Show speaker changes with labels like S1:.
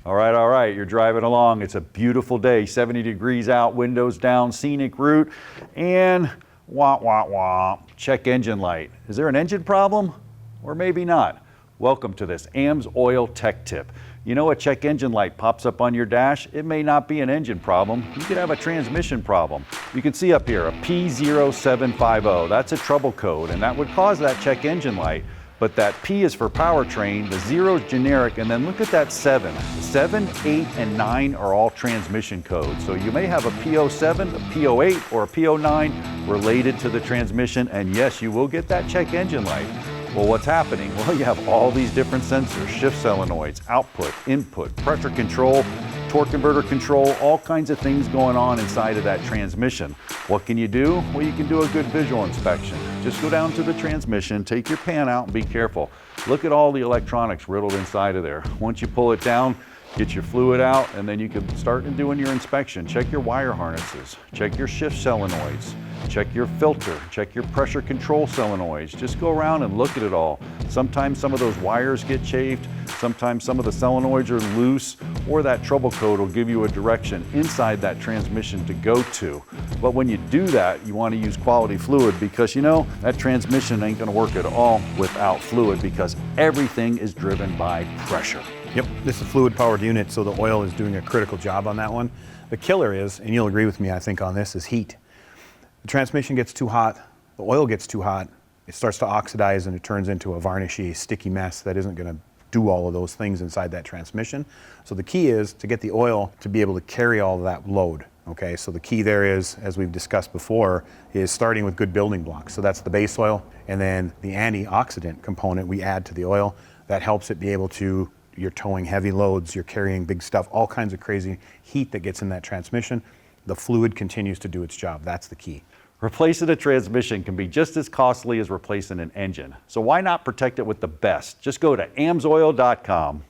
S1: All right, you're driving along. It's a beautiful day, 70 degrees out, windows down, scenic route, and wah, wah, wah, check engine light. Is there an engine problem? Or maybe not. Welcome to this AMSOIL tech tip. You know, a check engine light pops up on your dash. It may not be an engine problem. You could have a transmission problem. You can see up here a P0750. That's a trouble code, and that would cause that check engine light. But that P is for powertrain, the 0 is generic, and then look at that 7. 7, 8, and 9 are all transmission codes. So you may have a P07, a P08, or a P09 related to the transmission, and yes, you will get that check engine light. Well, what's happening? Well, you have all these different sensors, shift solenoids, output, input, pressure control, torque converter control, all kinds of things going on inside of that transmission. What can you do? Well, you can do a good visual inspection. Just go down to the transmission, take your pan out and be careful. Look at all the electronics riddled inside of there. Once you pull it down, get your fluid out, and then you can start doing your inspection. Check your wire harnesses, check your shift solenoids, check your filter, check your pressure control solenoids. Just go around and look at it all. Sometimes some of those wires get chafed, sometimes some of the solenoids are loose, or that trouble code will give you a direction inside that transmission to go to. But when you do that, you want to use quality fluid, because you know, that transmission ain't gonna work at all without fluid, because everything is driven by pressure.
S2: Yep, this is a fluid-powered unit, so the oil is doing a critical job on that one. The killer is, and you'll agree with me, I think, on this, is heat. The transmission gets too hot, the oil gets too hot, it starts to oxidize and it turns into a varnishy, sticky mess that isn't going to do all of those things inside that transmission. So the key is to get the oil to be able to carry all of that load. Okay, so the key there is, as we've discussed before, is starting with good building blocks. So that's the base oil, and then the antioxidant component we add to the oil. That helps it be able to, you're towing heavy loads, you're carrying big stuff, all kinds of crazy heat that gets in that transmission. The fluid continues to do its job. That's the key.
S1: Replacing a transmission can be just as costly as replacing an engine. So why not protect it with the best? Just go to AMSOIL.com.